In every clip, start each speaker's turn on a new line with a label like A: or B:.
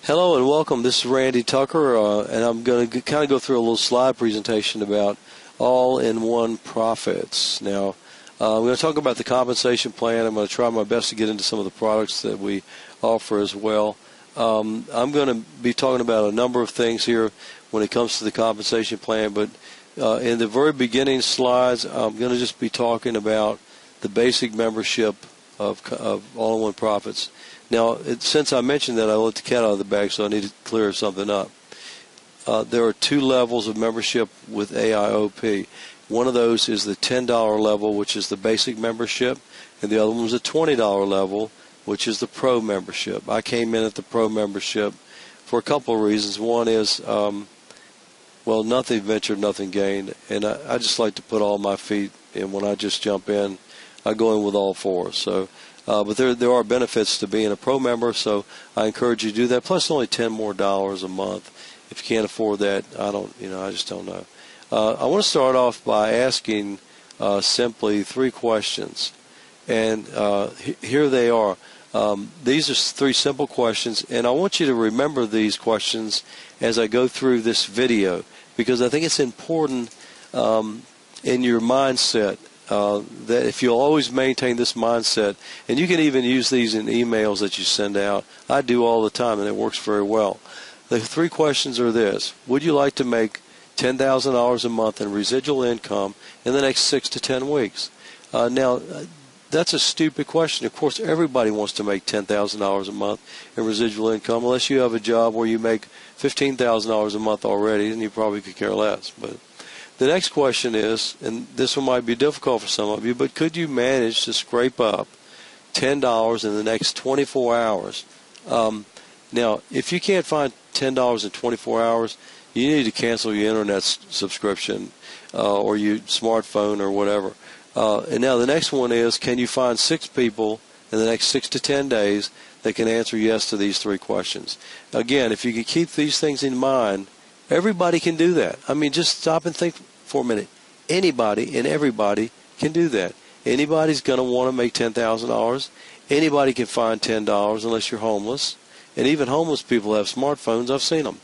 A: Hello and welcome. This is Randy Tucker, and I'm going to kind of go through a little slide presentation about all-in-one profits. Now, I'm going to talk about the compensation plan. I'm going to try my best to get into some of the products that we offer as well. I'm going to be talking about a number of things here when it comes to the compensation plan, but in the very beginning slides, I'm going to just be talking about the basic membership of all-in-one profits. Now, since I mentioned that, I let the cat out of the bag, so I need to clear something up. There are two levels of membership with AIOP. One of those is the $10 level, which is the basic membership, and the other one is the $20 level, which is the pro membership. I came in at the pro membership for a couple of reasons. One is, well, nothing ventured, nothing gained, and I just like to put all my feet in. When I just jump in, I go in with all fours. So. But there are benefits to being a pro member, so I encourage you to do that. Plus, only $10 more a month. If you can't afford that, I just don't know. I want to start off by asking simply three questions, and here they are. These are three simple questions, and I want you to remember these questions as I go through this video, because I think it's important in your mindset. That if you'll always maintain this mindset, and you can even use these in emails that you send out. I do all the time, and it works very well. The three questions are this: would you like to make $10,000 a month in residual income in the next 6 to 10 weeks? Now, that's a stupid question. Of course, everybody wants to make $10,000 a month in residual income, unless you have a job where you make $15,000 a month already, and you probably could care less. But the next question is, and this one might be difficult for some of you, but could you manage to scrape up $10 in the next 24 hours? Now, if you can't find $10 in 24 hours, you need to cancel your internet subscription or your smartphone or whatever. And now the next one is, can you find 6 people in the next 6 to 10 days that can answer yes to these three questions? Again, if you can keep these things in mind, everybody can do that. I mean, just stop and think for a minute. Anybody and everybody can do that. Anybody's going to want to make $10,000. Anybody can find $10 unless you're homeless. And even homeless people have smartphones. I've seen them.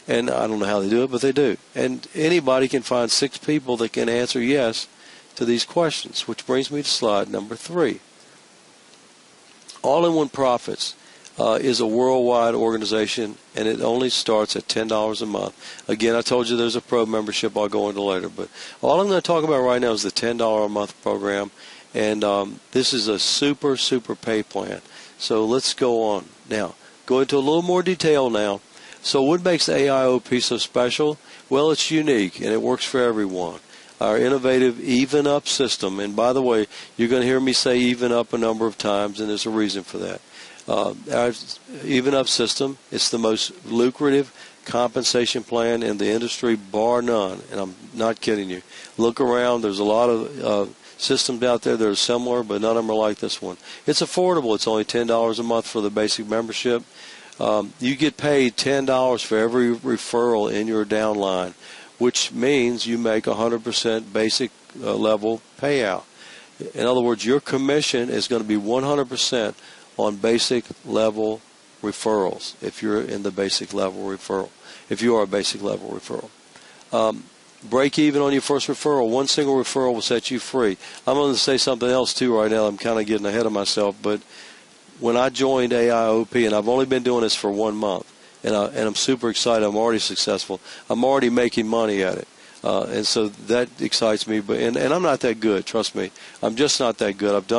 A: And I don't know how they do it, but they do. And anybody can find 6 people that can answer yes to these questions, which brings me to slide number 3. All-in-one profits is a worldwide organization, and it only starts at $10 a month. Again, I told you there's a pro membership I'll go into later, but all I'm going to talk about right now is the $10 a month program, and this is a super pay plan. So let's go on. Now, go into a little more detail now. So what makes the AIOP so special? Well, it's unique, and it works for everyone. Our innovative even up system, and by the way, you're going to hear me say even up a number of times, and there's a reason for that. Our even up system, it's the most lucrative compensation plan in the industry, bar none, and I'm not kidding you. Look around, there's a lot of systems out there that are similar, but none of them are like this one. It's affordable. It's only $10 a month for the basic membership. You get paid $10 for every referral in your downline, which means you make 100% basic level payout. In other words, your commission is going to be 100% on basic level referrals if you're in the basic level referral, if you are a basic level referral. Break even on your first referral. One single referral will set you free. I'm going to say something else too right now. I'm kind of getting ahead of myself, but when I joined AIOP, and I've only been doing this for 1 month, and I'm super excited. I'm already successful. I'm already making money at it. And so that excites me, but and I'm not that good. Trust me, I'm just not that good.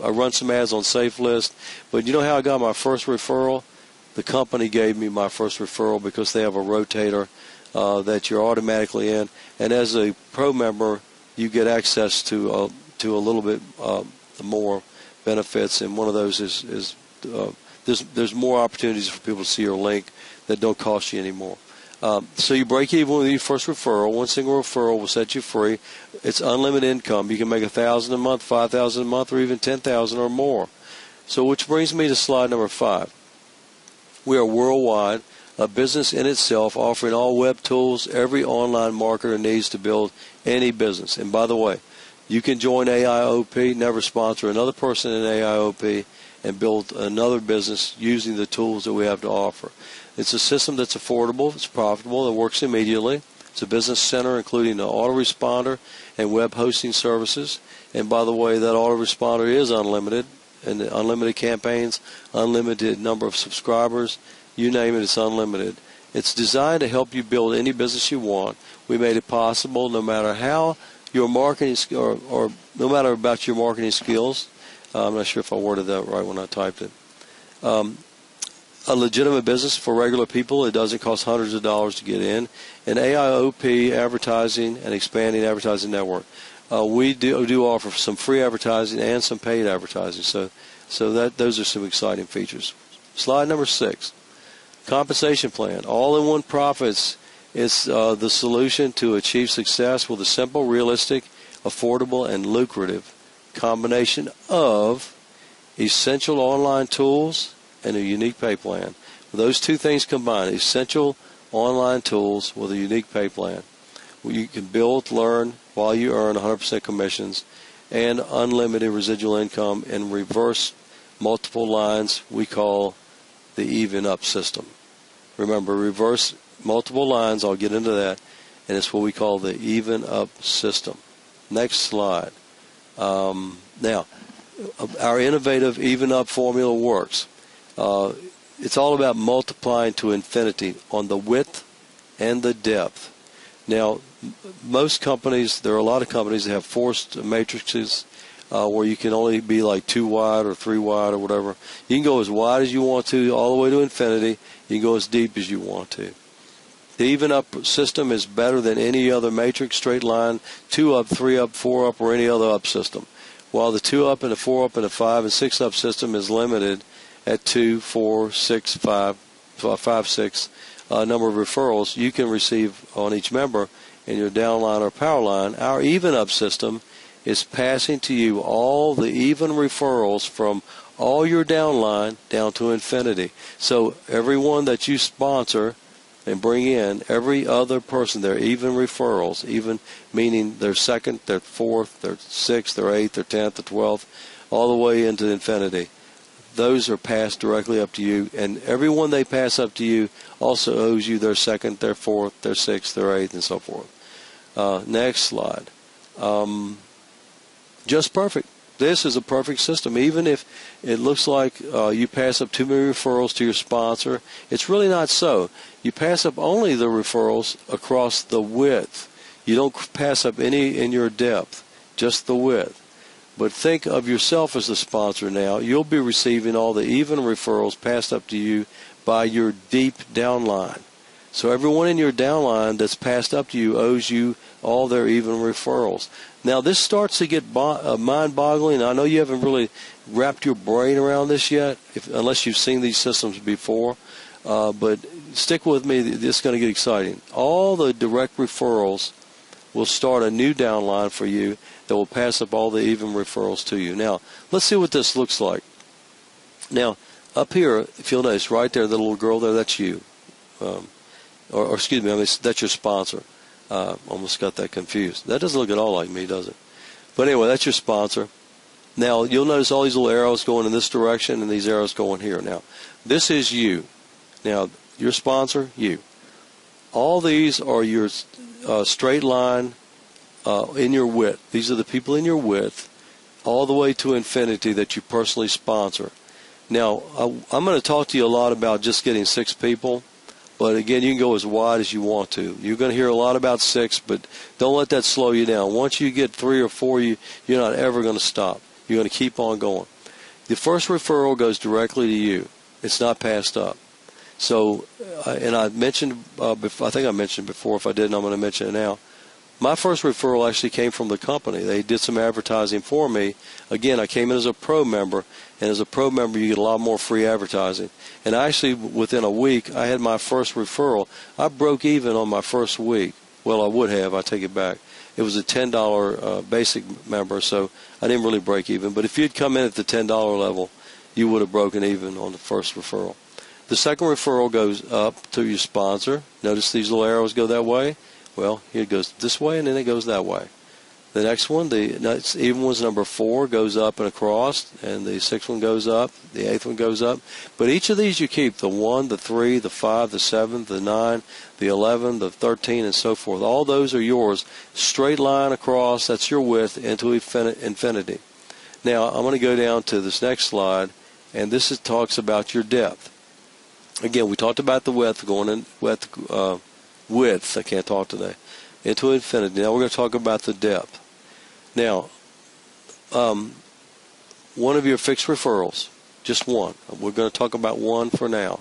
A: I run some ads on Safe List, but you know how I got my first referral? The company gave me my first referral because they have a rotator that you're automatically in, and as a pro member, you get access to a little bit more benefits, and one of those is there's more opportunities for people to see your link that don't cost you anymore. So you break even with your first referral. One single referral will set you free. It's unlimited income. You can make $1,000 a month, $5,000 a month, or even $10,000 or more. So which brings me to slide number 5. We are worldwide, a business in itself, offering all web tools every online marketer needs to build any business. And by the way, you can join AIOP, never sponsor another person in AIOP, and build another business using the tools that we have to offer. It's a system that's affordable, it's profitable, it works immediately. It's a business center including an autoresponder and web hosting services. And by the way, that autoresponder is unlimited, and unlimited campaigns, unlimited number of subscribers, you name it, it's unlimited. It's designed to help you build any business you want. We made it possible no matter how your marketing or no matter about your marketing skills. I'm not sure if I worded that right when I typed it. A legitimate business for regular people. It doesn't cost hundreds of dollars to get in. An AIOP advertising and expanding advertising network. We do offer some free advertising and some paid advertising. So those are some exciting features. Slide number 6. Compensation plan. All-in-one profits is the solution to achieve success with a simple, realistic, affordable, and lucrative combination of essential online tools and a unique pay plan. Those two things combined, essential online tools with a unique pay plan, where you can build, learn while you earn 100% commissions and unlimited residual income and reverse multiple lines we call the even up system. Remember, reverse multiple lines, I'll get into that, and it's what we call the even up system. Next slide. Now, our innovative even up formula works. It's all about multiplying to infinity on the width and the depth. Now, most companies, there are a lot of companies that have forced matrices where you can only be like 2 wide or 3 wide or whatever. You can go as wide as you want to, all the way to infinity. You can go as deep as you want to. The even up system is better than any other matrix, straight line, 2 up, 3 up, 4 up, or any other up system. While the 2 up and the 4 up and the 5 and 6 up system is limited at 2, 4, 6, 5, 6 number of referrals you can receive on each member in your downline or power line. Our even up system is passing to you all the even referrals from all your downline down to infinity. So everyone that you sponsor and bring in, every other person, they're even referrals, even meaning their second, their fourth, their sixth, their eighth, their 10th, their 12th, all the way into infinity. Those are passed directly up to you, and everyone they pass up to you also owes you their second, their fourth, their sixth, their eighth, and so forth. Next slide. Just perfect. This is a perfect system. Even if it looks like you pass up too many referrals to your sponsor, it's really not so. You pass up only the referrals across the width. You don't pass up any in your depth, just the width. But think of yourself as the sponsor now. You'll be receiving all the even referrals passed up to you by your deep downline. So everyone in your downline that's passed up to you owes you all their even referrals. Now this starts to get mind-boggling. I know you haven't really wrapped your brain around this yet, unless you've seen these systems before. But stick with me. This is going to get exciting. All the direct referrals will start a new downline for you that will pass up all the even referrals to you. Now, let's see what this looks like. Now, up here, if you'll notice, right there, the little girl there, that's you. Or excuse me, that's your sponsor. Almost got that confused. That doesn't look at all like me, does it? But anyway, that's your sponsor. Now, you'll notice all these little arrows going in this direction and these arrows going here. Now, this is you. Now, your sponsor, you. All these are your straight line in your width. These are the people in your width all the way to infinity that you personally sponsor. Now, I'm going to talk to you a lot about just getting 6 people. But again, you can go as wide as you want to. You're going to hear a lot about 6, but don't let that slow you down. Once you get 3 or 4, you're not ever going to stop. You're going to keep on going. The first referral goes directly to you. It's not passed up. So, and I mentioned, I think I mentioned before. If I didn't, I'm going to mention it now. My first referral actually came from the company. They did some advertising for me. Again, I came in as a pro member, and as a pro member, you get a lot more free advertising. And actually, within a week, I had my first referral. I broke even on my first week. Well, I would have. I take it back. It was a $10 basic member, so I didn't really break even. But if you'd come in at the $10 level, you would have broken even on the first referral. The second referral goes up to your sponsor. Notice these little arrows go that way. Well, here it goes this way, and then it goes that way. The next one, the next even one's number 4, goes up and across, and the 6th one goes up, the 8th one goes up. But each of these you keep, the 1, the 3, the 5, the 7, the 9, the 11, the 13, and so forth. All those are yours. Straight line across, that's your width into infinity. Now, I'm going to go down to this next slide, and this talks about your depth. Again, we talked about the width, going in width, I can't talk today, into infinity. Now we're going to talk about the depth. Now, one of your fixed referrals, just one. We're going to talk about one for now.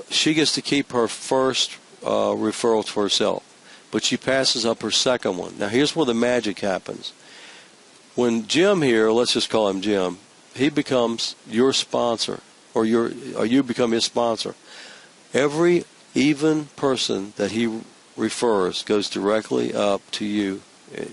A: She gets to keep her first referral to herself, but she passes up her second one. Now here's where the magic happens. When Jim here, let's just call him Jim, he becomes your sponsor, or you become his sponsor. Every even person that he refers goes directly up to you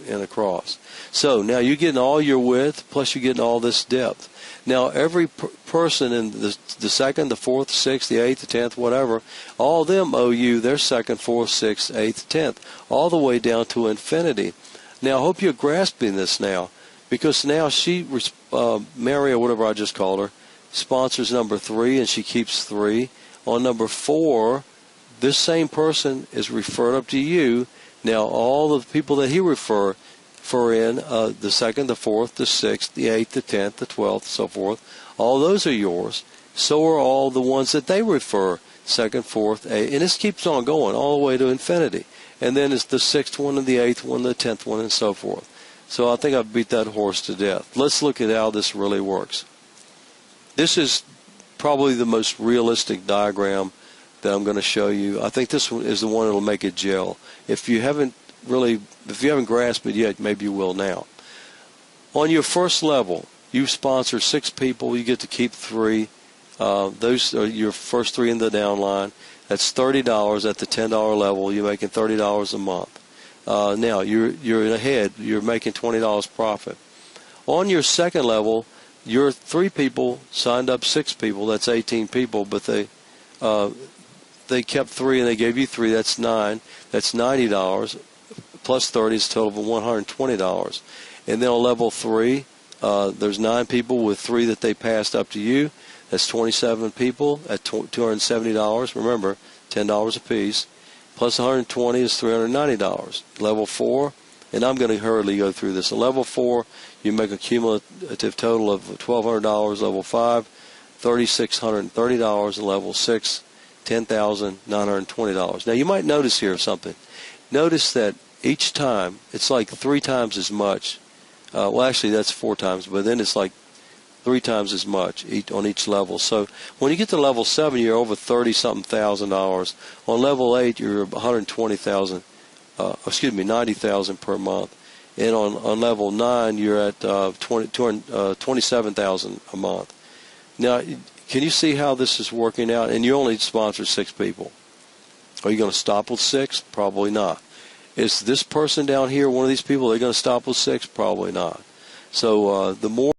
A: and across. So now you're getting all your width, plus you're getting all this depth. Now every person in the 2nd, the 4th, 6th, the 8th, the 10th, whatever, all of them owe you their 2nd, 4th, 6th, 8th, 10th, all the way down to infinity. Now I hope you're grasping this now, because now she, Mary or whatever I just called her, sponsors number 3, and she keeps 3. On number 4, this same person is referred up to you. Now all the people that he refer in, the 2nd, the 4th, the 6th, the 8th, the 10th, the 12th, so forth, all those are yours. So are all the ones that they refer, 2nd, 4th, 8th, and this keeps on going all the way to infinity. And then it's the 6th one, and the 8th one, the 10th one, and so forth. So I think I've beat that horse to death. Let's look at how this really works. This is probably the most realistic diagram that I'm going to show you. I think this one is the one that will make it gel. If you haven't grasped it yet, maybe you will now. On your first level, you sponsor 6 people. You get to keep 3. Those are your first 3 in the downline. That's $30 at the $10 level. You're making $30 a month. Now you're ahead. You're making $20 profit. On your second level, your 3 people signed up 6 people. That's 18 people, but they kept 3 and they gave you 3. That's 9. That's $90 plus 30 is a total of $120. And then on level 3, there's 9 people with 3 that they passed up to you. That's 27 people at $270. Remember, $10 a piece. Plus 120 is $390. Level 4, and I'm going to hurriedly go through this. At level 4, you make a cumulative total of $1,200. Level 5, $3,630. And level 6, $10,920. Now you might notice here something. Notice that each time it's like 3 times as much. Well, actually that's 4 times, but then it's like 3 times as much on each level. So when you get to level 7, you're over $30-something thousand. On level 8, you're $90,000 per month. And on level 9, you're at $27,000 a month. Now, can you see how this is working out? And you only sponsor 6 people. Are you going to stop with 6? Probably not. Is this person down here one of these people? Are they going to stop with 6? Probably not. So the more